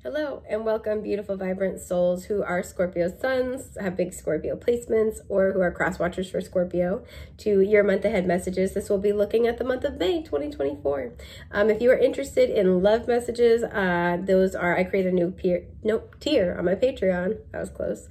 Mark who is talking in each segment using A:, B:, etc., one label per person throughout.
A: Hello and welcome, beautiful, vibrant souls who are Scorpio suns, have big Scorpio placements, or who are cross watchers for Scorpio, to your month ahead messages. This will be looking at the month of May 2024. If you are interested in love messages, those are, I created a new tier on my Patreon, that was close,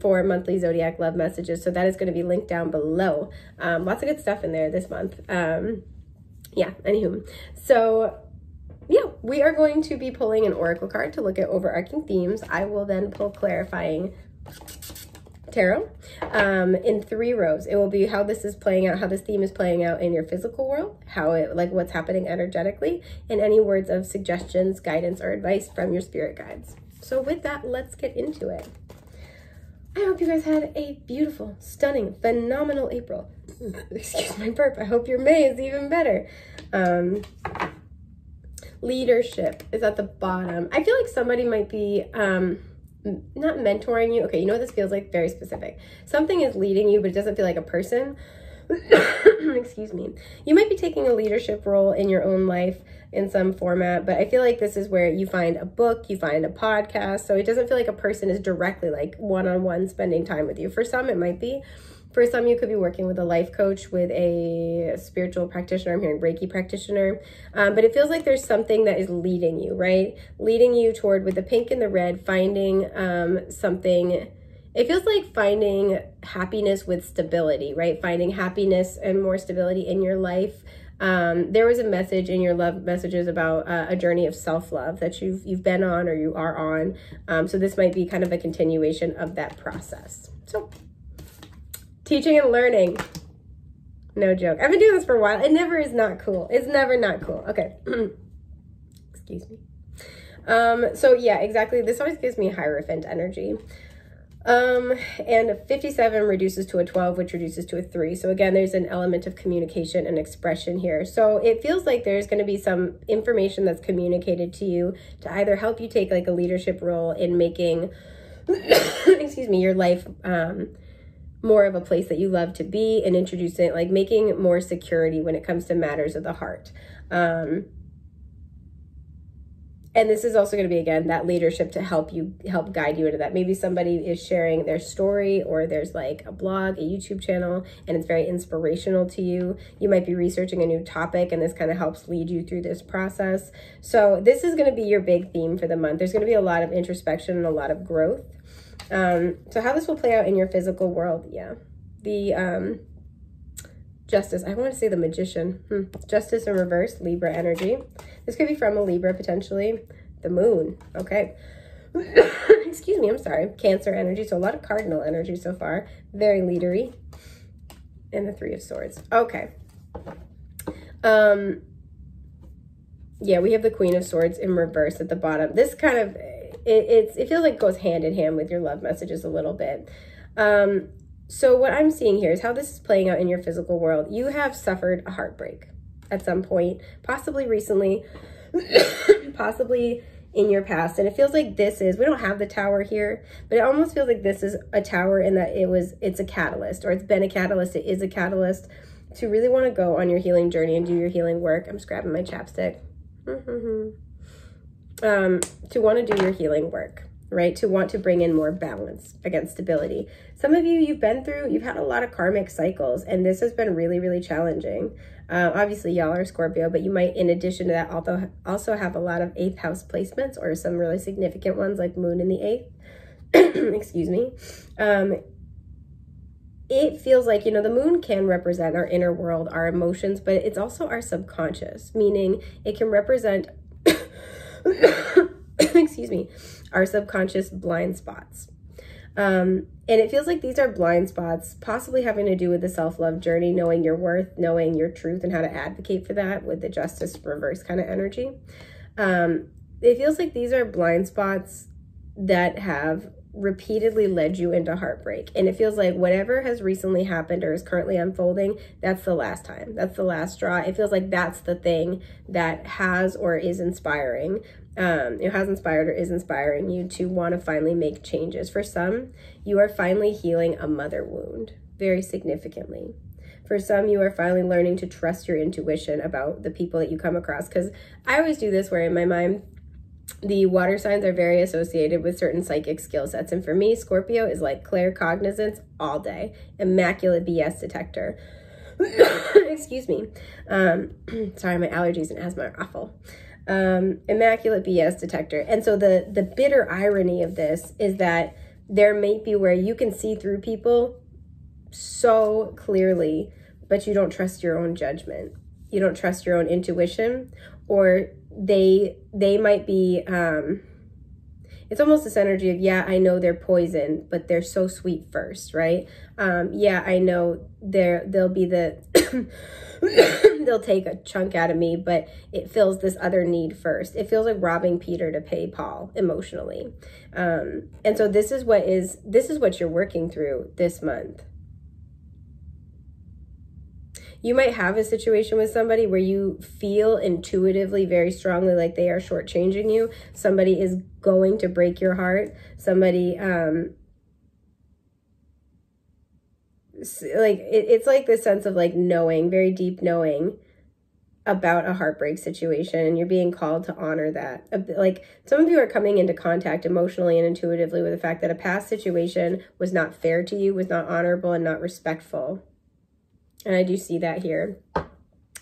A: for monthly zodiac love messages. So that is going to be linked down below. Lots of good stuff in there this month. Yeah, anywho. So yeah, we are going to be pulling an oracle card to look at overarching themes. I will then pull clarifying tarot in 3 rows. It will be how this is playing out, how this theme is playing out in your physical world, how it, like what's happening energetically, and any words of suggestions, guidance, or advice from your spirit guides. So with that, let's get into it. I hope you guys had a beautiful, stunning, phenomenal April. Excuse my burp. I hope your May is even better. Leadership is at the bottom. I feel like somebody might be not mentoring you. Okay, you know what this feels like? Very specific. Something is leading you, but it doesn't feel like a person. Excuse me. You might be taking a leadership role in your own life in some format, but I feel like this is where you find a book, you find a podcast, so it doesn't feel like a person is directly like one-on-one spending time with you. For some, it might be. For some, you could be working with a life coach, with a spiritual practitioner. I'm hearing Reiki practitioner. But it feels like there's something that is leading you, right? Leading you toward, with the pink and the red, finding something. It feels like finding happiness with stability, right? Finding happiness and more stability in your life. There was a message in your love messages about a journey of self-love that you've been on or you are on. So this might be kind of a continuation of that process. So teaching and learning. No joke. I've been doing this for a while. It never is not cool. It's never not cool. Okay. Excuse me. So yeah, exactly. This always gives me Hierophant energy. And 57 reduces to a 12, which reduces to a 3. So again, there's an element of communication and expression here. So it feels like there's going to be some information that's communicated to you to either help you take like a leadership role in making, excuse me, your life, more of a place that you love to be, and introducing, like making more security when it comes to matters of the heart. And this is also going to be, again, that leadership to help guide you into that. Maybe somebody is sharing their story, or there's like a blog, a YouTube channel, and it's very inspirational to you. You might be researching a new topic, and this kind of helps lead you through this process. So this is going to be your big theme for the month. There's going to be a lot of introspection and a lot of growth. So how this will play out in your physical world, yeah. The Justice, I want to say the Magician. Justice in reverse, Libra energy. This could be from a Libra, potentially. The Moon, okay. Excuse me, I'm sorry. Cancer energy, so a lot of cardinal energy so far. Very leadery. And the 3 of Swords, okay. Yeah, we have the Queen of Swords in reverse at the bottom. This kind of, it feels like it goes hand in hand with your love messages a little bit. So what I'm seeing here is how this is playing out in your physical world. You have suffered a heartbreak at some point, possibly recently, possibly in your past. And it feels like this is, we don't have the Tower here, but it almost feels like this is a Tower in that it's a catalyst, or it's been a catalyst. It is a catalyst to really want to go on your healing journey and do your healing work. I'm just grabbing my chapstick. To want to do your healing work, right? To want to bring in more balance against stability. Some of you, you've had a lot of karmic cycles, and this has been really, really challenging. Obviously, y'all are Scorpio, but you might, in addition to that, also have a lot of 8th house placements, or some really significant ones like Moon in the 8th. Excuse me. It feels like, you know, the Moon can represent our inner world, our emotions, but it's also our subconscious, meaning it can represent excuse me, our subconscious blind spots. And it feels like these are blind spots, possibly having to do with the self-love journey, knowing your worth, knowing your truth, and how to advocate for that with the Justice reverse kind of energy. It feels like these are blind spots that have repeatedly led you into heartbreak. And it feels like whatever has recently happened or is currently unfolding, that's the last time. That's the last straw. It feels like that's the thing that has or is inspiring. It has inspired or is inspiring you to want to finally make changes. For some, you are finally healing a mother wound very significantly. For some, you are finally learning to trust your intuition about the people that you come across. Because I always do this where in my mind, The water signs are very associated with certain psychic skill sets. And for me, Scorpio is like claircognizance all day. Immaculate BS detector. Excuse me. Sorry, my allergies and asthma are awful. Immaculate BS detector. And so the bitter irony of this is that there may be where you can see through people so clearly, but you don't trust your own judgment. You don't trust your own intuition, or they might be, it's almost this energy of, yeah, I know they're poison, but they're so sweet first, right? Yeah, I know they'll be the, they'll take a chunk out of me, but it fills this other need first. It feels like robbing Peter to pay Paul emotionally. And so this is what you're working through this month. You might have a situation with somebody where you feel intuitively very strongly like they are shortchanging you. Somebody is going to break your heart. Somebody, it's like this sense of like knowing, very deep knowing about a heartbreak situation, and you're being called to honor that. Like some of you are coming into contact emotionally and intuitively with the fact that a past situation was not fair to you, was not honorable, and not respectful. And I do see that here,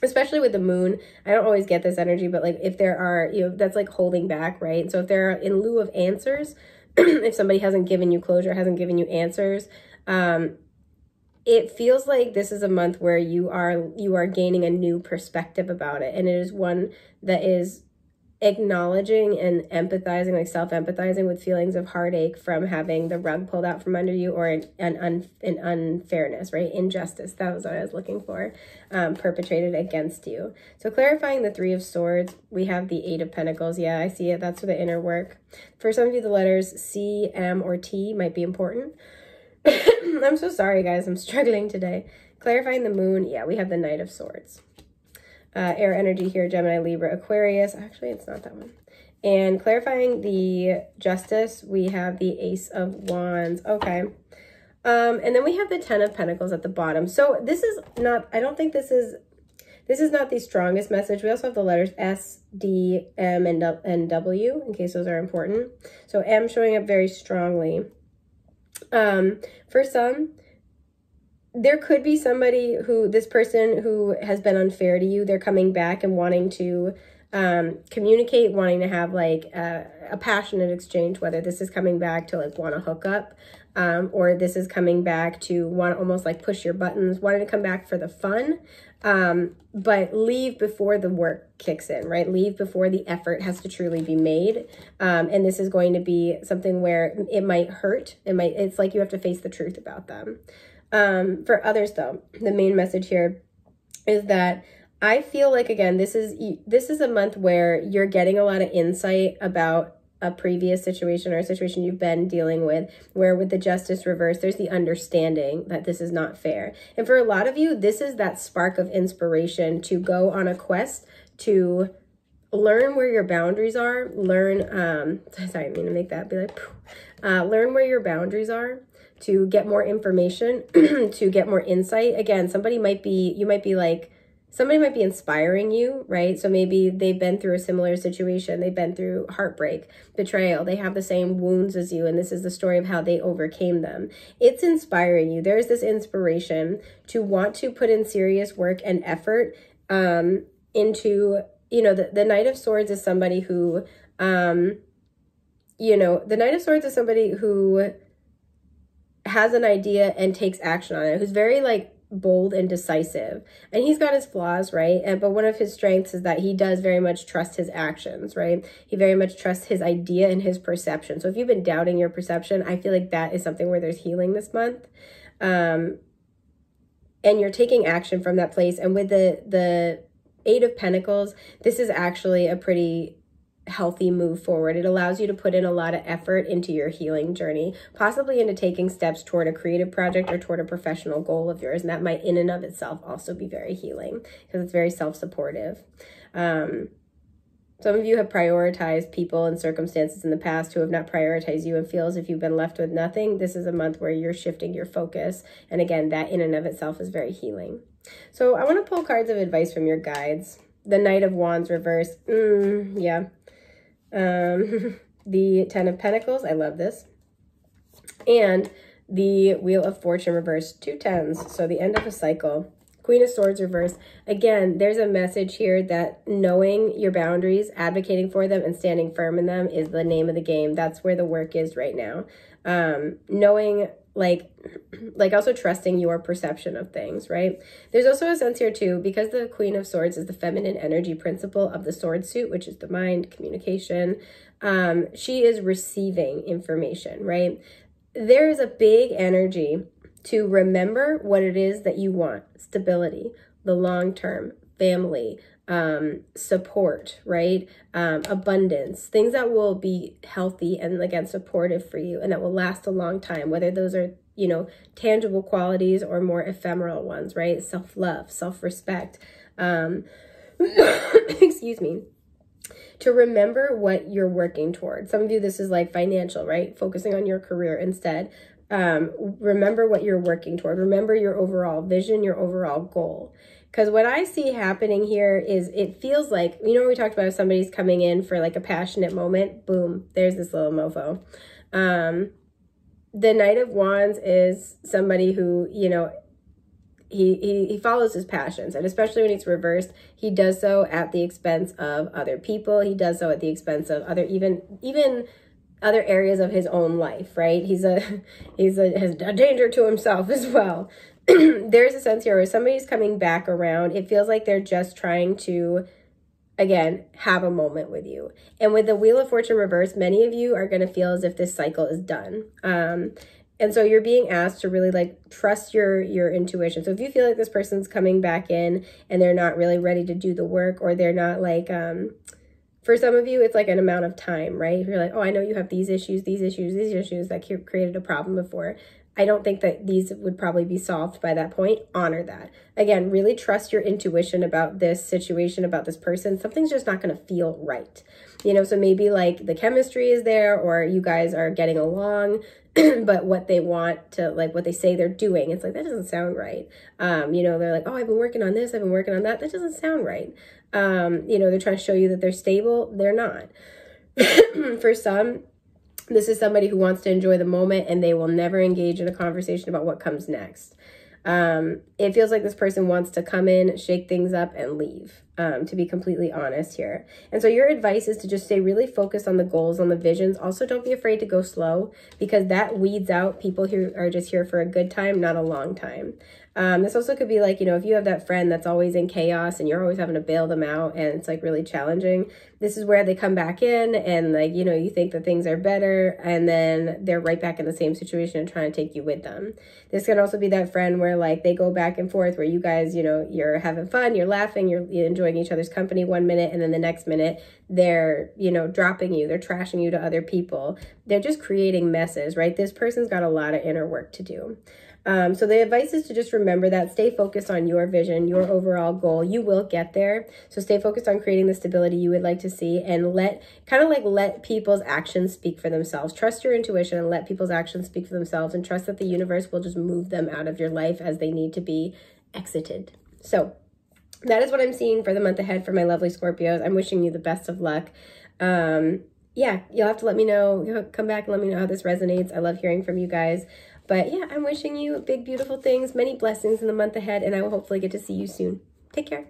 A: especially with the moon. I don't always get this energy, but like if there are, that's like holding back, right? So if there are, in lieu of answers, if somebody hasn't given you closure, hasn't given you answers, it feels like this is a month where you are gaining a new perspective about it. And it is one that is acknowledging and empathizing, like self-empathizing with feelings of heartache from having the rug pulled out from under you, or an unfairness, right? Injustice, that was what I was looking for, perpetrated against you. So clarifying the Three of Swords, we have the Eight of Pentacles. Yeah, I see it. That's for the inner work. For some of you, the letters C, M, or T might be important. I'm so sorry, guys. I'm struggling today. Clarifying the moon. Yeah, we have the Knight of Swords. Air energy here, Gemini, Libra, Aquarius. Actually, it's not that one. And clarifying the Justice, we have the Ace of Wands. Okay. And then we have the Ten of Pentacles at the bottom. So this is not, I don't think this is not the strongest message. We also have the letters S, D, M, and W, in case those are important. So M showing up very strongly. For some, there could be somebody this person who has been unfair to you, they're coming back and wanting to communicate, wanting to have like a passionate exchange, whether this is coming back to like want to hook up, or this is coming back to want to almost like push your buttons, wanting to come back for the fun, but leave before the work kicks in, right? Leave before the effort has to truly be made. And this is going to be something where it might hurt. It's like you have to face the truth about them. For others though, the main message here is that I feel like, again, this is a month where you're getting a lot of insight about a previous situation or a situation you've been dealing with, where with the Justice reverse, there's the understanding that this is not fair. And for a lot of you, this is that spark of inspiration to go on a quest to learn where your boundaries are, learn, sorry, I mean to make that be like, learn where your boundaries are, to get more information, to get more insight. Again, somebody might be inspiring you, right? So maybe they've been through a similar situation. They've been through heartbreak, betrayal. They have the same wounds as you, and this is the story of how they overcame them. It's inspiring you. There's this inspiration to want to put in serious work and effort into, the Knight of Swords is somebody who, the Knight of Swords is somebody who has an idea and takes action on it, who's very like bold and decisive, and he's got his flaws, right? But one of his strengths is that he does very much trust his actions, right? He very much trusts his idea and his perception. So if you've been doubting your perception, I feel like that is something where there's healing this month, and you're taking action from that place. And with the Eight of Pentacles, this is actually a pretty healthy move forward. It allows you to put in a lot of effort into your healing journey, possibly into taking steps toward a creative project or toward a professional goal of yours. And that might in and of itself also be very healing, because it's very self-supportive. Some of you have prioritized people and circumstances in the past who have not prioritized you, and feel as if you've been left with nothing. This is a month where you're shifting your focus. And again, that in and of itself is very healing. So I want to pull cards of advice from your guides. The Knight of Wands reverse. Yeah. The 10 of Pentacles, I love this. And the Wheel of Fortune reversed, 2 10s, so the end of a cycle. Queen of Swords reversed. Again, there's a message here that knowing your boundaries, advocating for them, and standing firm in them is the name of the game. That's where the work is right now. Knowing, like also trusting your perception of things, right? There's also a sense here too, because the Queen of Swords is the feminine energy principle of the sword suit, which is the mind, communication. She is receiving information, right? There is a big energy to remember what it is that you want. Stability, the long term, family, support, right? Abundance, things that will be healthy and, again, supportive for you and that will last a long time, whether those are, you know, tangible qualities or more ephemeral ones, right? Self-love, self-respect, excuse me. To remember what you're working towards. Some of you, this is like financial, right? Focusing on your career instead. Remember what you're working toward. Remember your overall vision, your overall goal. Because what I see happening here is it feels like, you know, we talked about if somebody's coming in for like a passionate moment, boom, there's this little mofo. The Knight of Wands is somebody who, you know, he follows his passions, and especially when it's reversed, he does so at the expense of other people. He does so at the expense of other, even other areas of his own life, right? He's a danger to himself as well. There's a sense here where somebody's coming back around. It feels like they're just trying to, again, have a moment with you. And with the Wheel of Fortune reversed, many of you are going to feel as if this cycle is done. And so you're being asked to really like trust your intuition. So if you feel like this person's coming back in and they're not really ready to do the work, or they're not like, for some of you, it's like an amount of time, right? If you're like, oh, I know you have these issues that created a problem before. I don't think that these would probably be solved by that point. Honor that. Again, really trust your intuition about this situation, about this person. Something's just not going to feel right. You know, so maybe like the chemistry is there, or you guys are getting along, but what they want to, like what they say they're doing, it's like, that doesn't sound right. You know, they're like, oh, I've been working on this, I've been working on that. That doesn't sound right. You know, they're trying to show you that they're stable. They're not. For some, this is somebody who wants to enjoy the moment and they will never engage in a conversation about what comes next. It feels like this person wants to come in, shake things up, and leave, to be completely honest here. And so your advice is to just stay really focused on the goals, on the visions. Also, don't be afraid to go slow, because that weeds out people who are just here for a good time, not a long time. This also could be like, you know, if you have that friend that's always in chaos and you're always having to bail them out and it's like really challenging, this is where they come back in and like, you know, you think that things are better and then they're right back in the same situation and trying to take you with them. This can also be that friend where like they go back and forth, where you guys, you know, you're having fun, you're laughing, you're enjoying each other's company one minute, and then the next minute they're, you know, dropping you, they're trashing you to other people. They're just creating messes, right? This person's got a lot of inner work to do. So the advice is to just remember that, stay focused on your vision, your overall goal. You will get there. So stay focused on creating the stability you would like to see, and let people's actions speak for themselves. Trust your intuition and let people's actions speak for themselves, and trust that the universe will just move them out of your life as they need to be exited. So that is what I'm seeing for the month ahead for my lovely Scorpios. I'm wishing you the best of luck. Yeah, you'll have to let me know, come back and let me know how this resonates. I love hearing from you guys. But yeah, I'm wishing you big, beautiful things, many blessings in the month ahead, and I will hopefully get to see you soon. Take care.